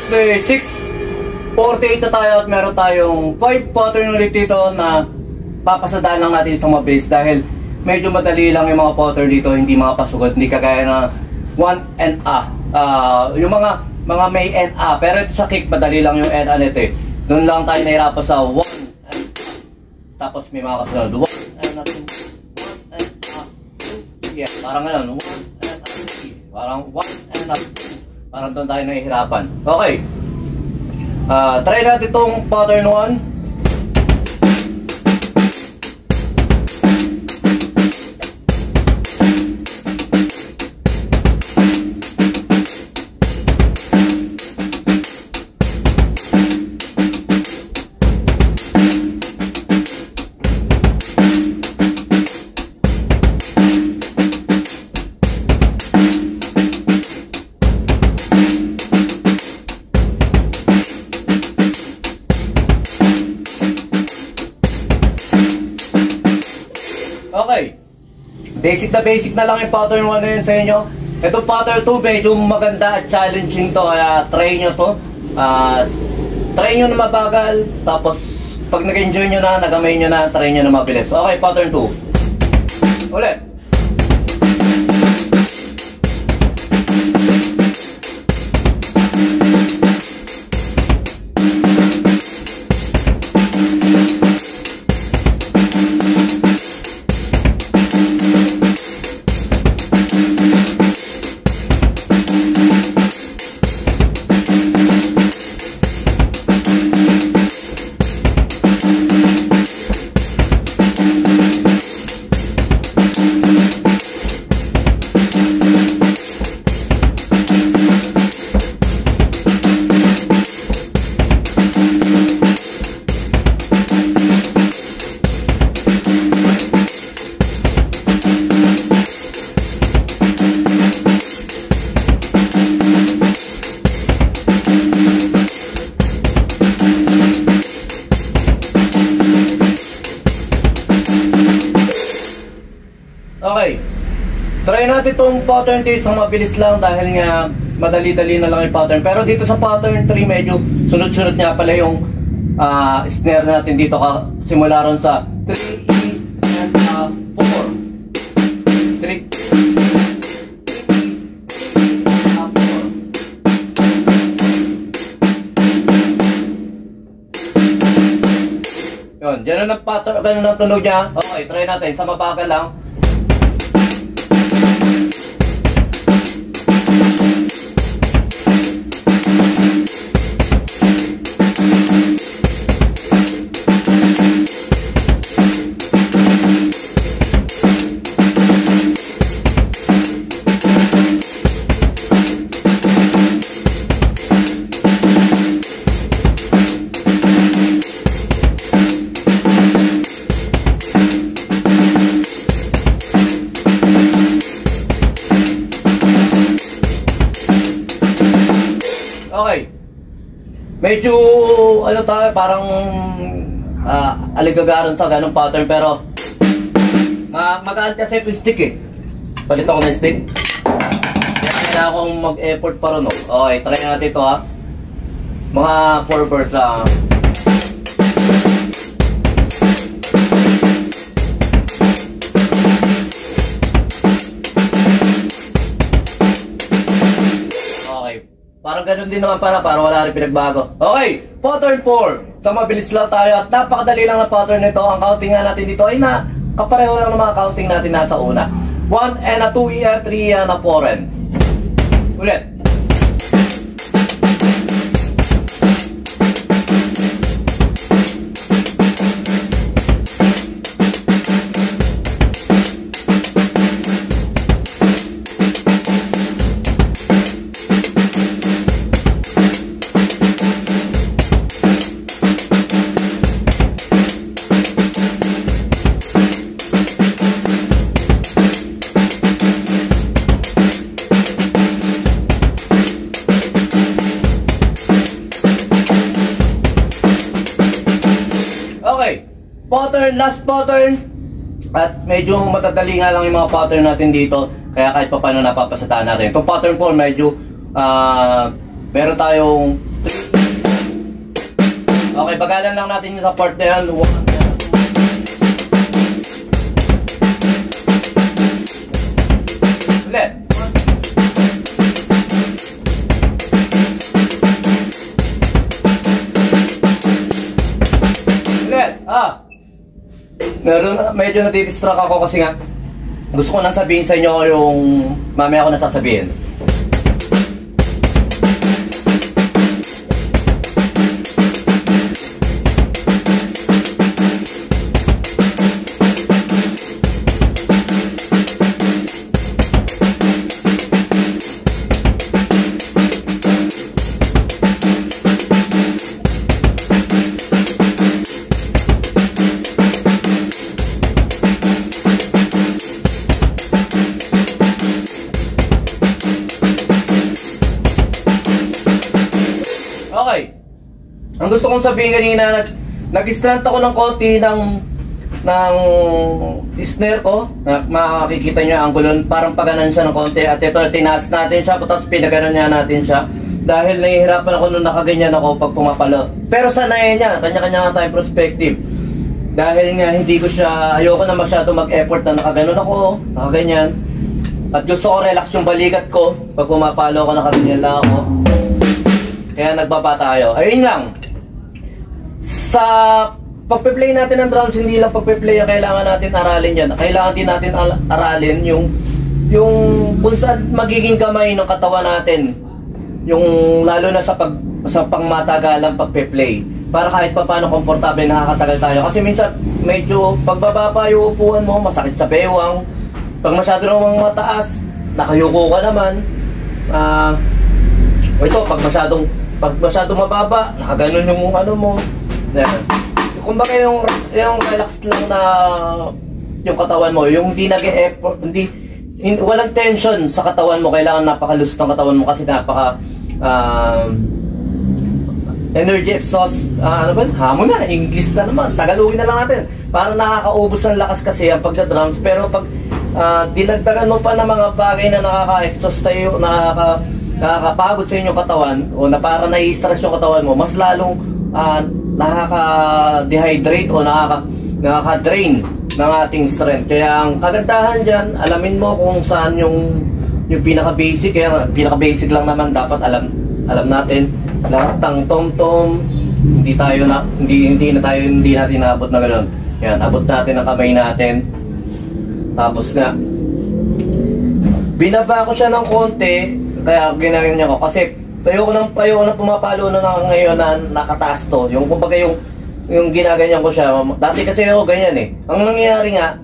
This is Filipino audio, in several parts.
Thursday 6:48 na tayo at meron tayong 5 pattern ulit dito na papasadaan lang natin isang mabilis dahil medyo madali lang yung mga pattern dito, hindi mga pasugod, hindi kagaya na 1 and A. Yung mga may and A, pero ito sa kick madali lang yung and A nito eh. Doon lang tayo nahirapan sa 1 and A. Tapos may mga kasunod 1 and A, 1 and A, 2, yeah, parang ganun, 1 and A, 3, parang 1 and A, 2. Parang doon tayo nahihirapan. Okay. Try natin itong pattern 1. Okay, basic na lang yung pattern 1 na yun sa inyo. Itong pattern 2 medyo maganda at challenging to, kaya try nyo to. Try nyo na mabagal, tapos pag nag-enjoy nyo na, nagamay nyo na, try nyo na mabilis. Okay, pattern 2 ulit. Okay, try natin itong pattern 3 sa mabilis lang dahil nga madali-dali na lang yung pattern. Pero dito sa pattern 3 medyo sunod-sunod nga pala yung snare natin dito, simula ron sa 3, E, and 4. 3, 4. Yun, dyan ang pattern, ganun ang tunog niya. Okay, try natin, sa mabagal lang. Okay. Medyo ano tayo, parang aligagaron sa ganong pattern, pero magaan kasi ito stick eh. Palit ako ng stick. Kaya kailangan akong mag-effort para no. Okay, try natin ito ha. Mga 4 bars lang. Parang ganun din naman para wala rin pinagbago. Okay, pattern 4. Sa mabilis lang tayo at napakadali lang na pattern nito. Ang counting nga natin dito ay kapareho lang ng mga counting natin nasa una. 1 and a 2 E and 3 and a 4 and. Ulit. Okay, pattern, last pattern. At medyo madadali nga lang yung mga pattern natin dito, kaya kahit pa paano napapasataan natin. Itong pattern 4 medyo meron tayong Okay, bagalan lang natin yung sa part na yan. Ulit. Ulit. Medyo natidistract ako kasi nga gusto ko nang sabihin sa inyo yung mamaya ko na sasabihin. Ang gusto kong sabihin kanina, nag-strand ako ng konti ng snare ko. Makikita nyo ang gulon, parang paganan siya ng konti. At ito, tinaas natin siya, tapos pinaganon niya natin siya. Dahil nahihirapan ako nung nakaganyan ako pag pumapalo. Pero sanayin niya, kanya-kanya nga tayong perspective. Dahil nga hindi ko siya, ayoko na masyado mag-effort na nakaganon ako, nakaganyan. At gusto ko relax yung balikat ko, pag pumapalo ako, nakaganyan lang ako. Kaya nagbaba tayo. Ayun lang. Sa pagpe-play natin ng drums, hindi lang pagpe-play ang kailangan natin aralin yan. Kailangan din natin aralin yung kung saan magiging kamay ng katawan natin. Yung lalo na sa pangmatagalang pagpe-play. Para kahit pa paano komportable nakakatagal tayo. Kasi minsan medyo pagbaba pa yung upuan mo, masakit sa bewang. Pag masyado namang mataas, nakayuko ka naman. Ito, pag masyadong mababa, nakaganon yung ano mo. Kumbaga yung relax lang na yung katawan mo, yung hindi nag-e-effort, walang tension sa katawan mo, kailangan napaka-loose ng katawan mo kasi napaka energy exhaust, ano ba? Hamon na, English na naman, Tagalogin na lang natin. Para nakakaubos ng lakas kasi ang pagda-drums, pero pag dinagdagan mo pa ng mga bagay na nakaka-exhaust tayo, nakakapagod sa inyong katawan, o na para nai-stress yung katawan mo, mas lalong nakaka-dehydrate o nakaka-drain ng ating strength. Kaya ang kagandahan dyan, alamin mo kung saan yung pinaka-basic. Kaya pinaka-basic lang naman dapat alam natin. Lahat ng tom-tom, hindi natin naabot na gano'n. Yan, abot natin ang kamay natin. Tapos nga, binaba ko siya ng konti, kaya ginaganya ko kasi ayoko nang pumapalo na ngayon na nakataas to. Yung kumbaga yung ginaganyan ko siya. Dati kasi ako ganyan eh. Ang nangyayari nga,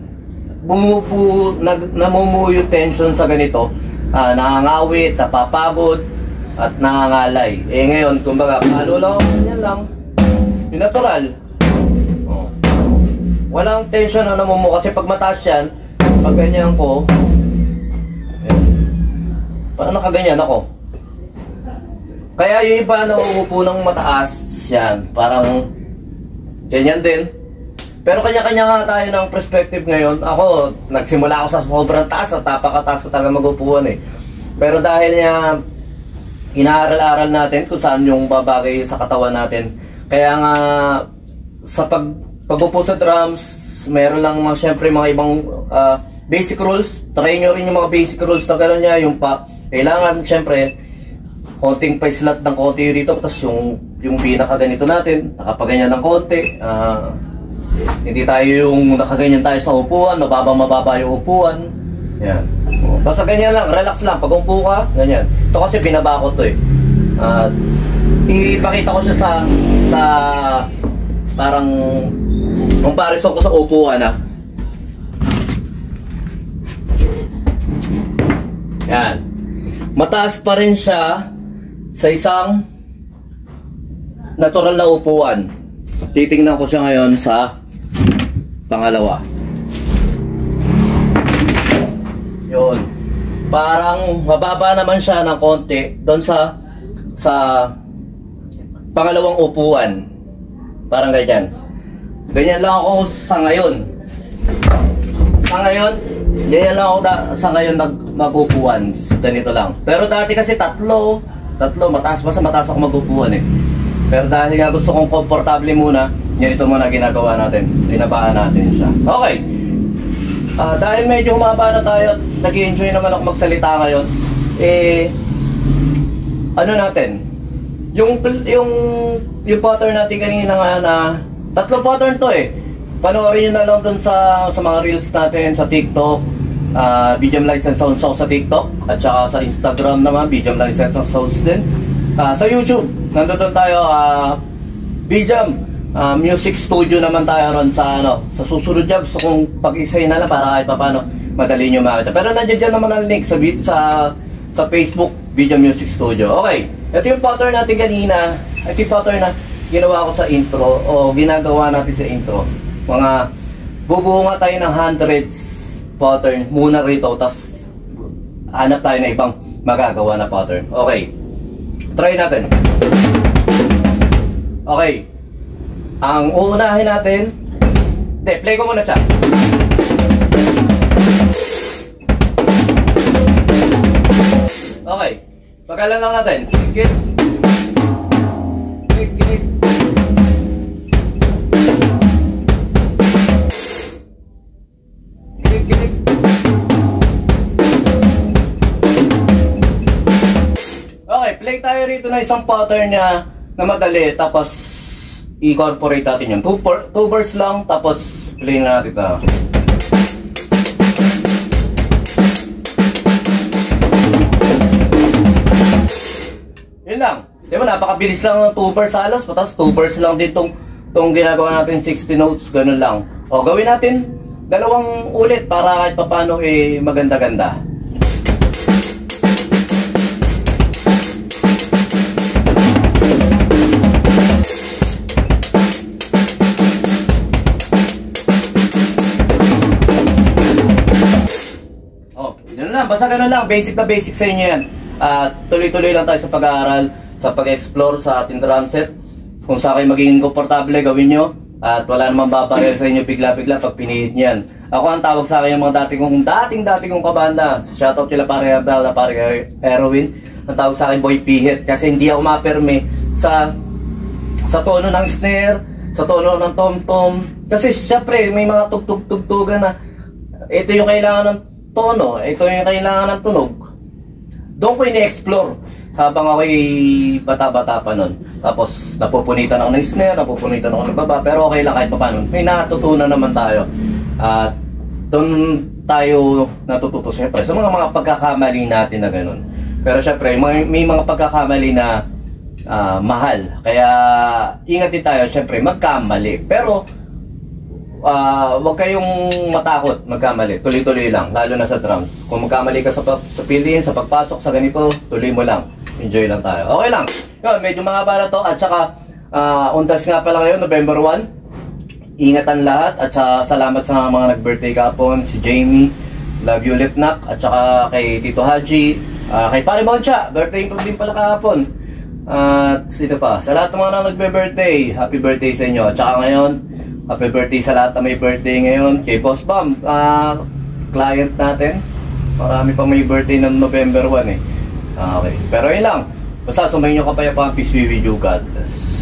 namumuo yung tension sa ganito. Nakangawit, napapagod, at nangangalay. Eh ngayon, kumbaga, palo lang ako, ganyan lang. Yung natural. Oh. Walang tension na namumuo kasi pag mataas yan, pag ganyan ko, parang nakaganyan ako. Kaya yung iba na uupo ng mataas, yan, parang ganyan din. Pero kanya-kanya nga tayo ng perspective ngayon. Ako, nagsimula ako sa sobrang taas at napakataas ko talaga mag-upuan eh. Pero dahil nga, inaaral-aral natin kung saan yung babagay sa katawan natin. Kaya nga, sa pag-upo sa drums, meron lang syempre mga ibang basic rules. Try nyo rin yung mga basic rules na gano'n niya, yung kailangan syempre, konting pa-slot ng konti rito, tapos yung pinaka-ganito natin, nakapaganyan ng konti. Hindi tayo yung nakaganyan tayo sa upuan, mababa yung upuan. Yan. Basta ganyan lang, relax lang. Pag umupo ka, ganyan. Ito kasi binaba ko to eh. Ipakita ko siya sa parang comparison ko sa upuan ah. Yan. Mataas pa rin siya sa isang natural na upuan. Titingnan ko siya ngayon sa pangalawa. Yun. Parang mababa naman siya ng konti doon sa pangalawang upuan. Parang ganyan. Ganyan lang ako sa ngayon. Ganyan lang ako sa ngayon mag-upuan. Ganito lang. Pero dati kasi tatlo, mataas ako mag-upuan eh. Pero dahil nga gusto kong komportable muna, ganito muna ginagawa natin. Binabaan natin siya. Okay. Dahil medyo humaba na tayo at nag-enjoy naman ako magsalita ngayon, ano natin? Yung pattern natin kanina nga na, tatlong pattern to Panoorin nyo na lang dun sa mga reels natin sa TikTok. BGM Lights and Sounds sa TikTok. At saka sa Instagram naman, BGM Lights and Sounds din. Sa YouTube, nandun tayo, BGM Music Studio naman tayo ron sa sa susunod job. So kung pag-isay na lang para kahit paano madali nyo makita. Pero nandiyan naman ang link sa Facebook, BGM Music Studio. Okay, ito yung pattern natin kanina. Ito yung pattern na ginawa ko sa intro o ginagawa natin sa intro. Mga bubuo nga tayo ng hundreds pattern muna rito, tapos hanap tayo na ibang magagawa na pattern. Okay, try natin. Okay, ang uunahin natin, play ko muna siya. Okay, pagkalan lang natin. Kick, kick, kick. Okay, play tayo rito na isang pattern na madali, tapos i-incorporate natin yun. 2 bars lang, tapos play na natin ito. Yun lang. Diba, napakabilis lang ng 2 bars halos, tapos 2 bars lang din tong ginagawa natin 60 notes, ganun lang. O, gawin natin dalawang ulit para kahit papano maganda-ganda. Basta ganun lang, basic na basic sa inyo yan. Tuloy-tuloy lang tayo sa pag-aaral, sa pag-explore sa ating drum set. Kung sa kayo magiging komportable, gawin nyo. At wala namang babaril sa inyo bigla-bigla pag pinihit nyo yan. Ako ang tawag sa akin yung mga dating kong kabanda. Shoutout kila pare Herdal na pare Erwin. Ang tawag sa akin boy pihit. Kasi hindi ako maperme sa tono ng snare, sa tono ng tom-tom. Kasi syempre may mga tugtog-tugtugan na ito yung kailangan ng tono, ito yung kailangan ng tunog. Doon ko ini-explore habang ako'y bata-bata pa nun. Tapos napupunitan ako ng snare, napupunitan ako ng baba, pero okay lang kahit pa paano. May natutunan naman tayo. At doon tayo natututo syempre sa mga pagkakamali natin na ganun. Pero syempre may mga pagkakamali na mahal. Kaya ingat din tayo syempre magkamali. Pero wag kayong matakot magkamali, tuloy-tuloy lang, lalo na sa drums. Kung magkamali ka sa piliin, sa pagpasok sa ganito, tuloy mo lang, enjoy lang tayo. Okay lang, yun, medyo mahaba na to. At saka undas nga pala ngayon, November 1. Ingatan lahat, at saka salamat sa mga nag-birthday kahapon, si Jamie, love you Litnak, at saka kay Tito Haji, kay Pare Moncha, birthday ko din pala kahapon. At sino pa, sa lahat ng mga nagbe-birthday, happy birthday sa inyo. At saka ngayon, happy birthday sa lahat na may birthday ngayon. Kay Boss Bam, client natin. Marami pang may birthday ng November 1 Okay, pero yun lang. Basta sumayin nyo kapayapaan. Peace be with you. God bless.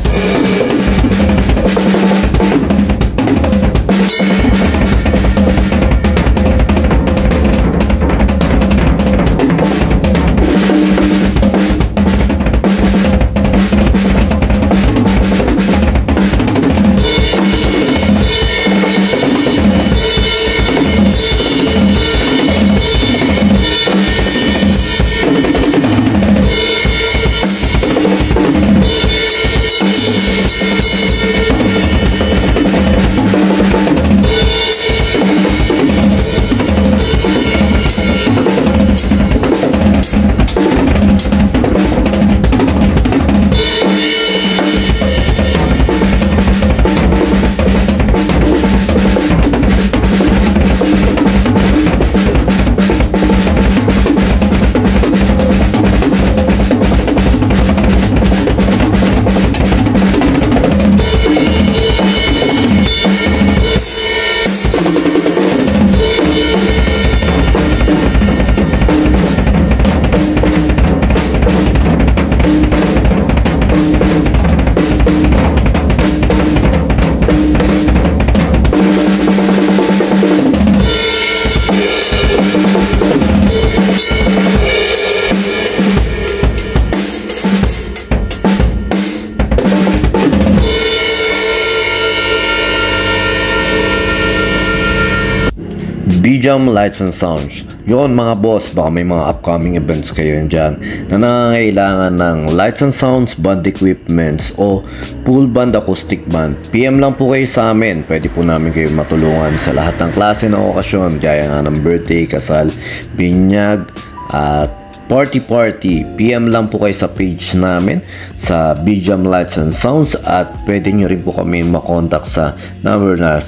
BJAM Lights and Sounds. Yon mga boss, baka may mga upcoming events kayo dyan na nangangailangan ng lights and sounds, band equipments o full band acoustic band. PM lang po kayo sa amin. Pwede po namin kayo matulungan sa lahat ng klase ng okasyon, gaya nga ng birthday, kasal, binyag, at party. PM lang po kayo sa page namin sa BJAM Lights and Sounds, at pwede nyo rin po kami makontak sa number na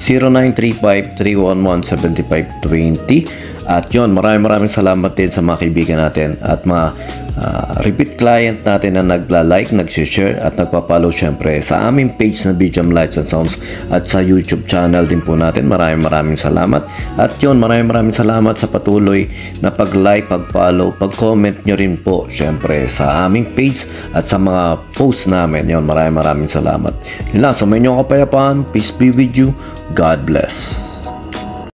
0935-311-7520. At yon, maraming salamat din sa mga kaibigan natin at mga repeat client natin na nagla-like, nag-share at nagpa-follow syempre sa aming page na BJAM Lights and Sounds at sa YouTube channel din po natin. Maraming salamat. At yon, maraming salamat sa patuloy na pag-like, pag-follow, pag-comment nyo rin po syempre sa aming page at sa mga posts namin. Yon, maraming salamat. Yun lang, sa may inyong kapayapaan. Peace be with you. God bless.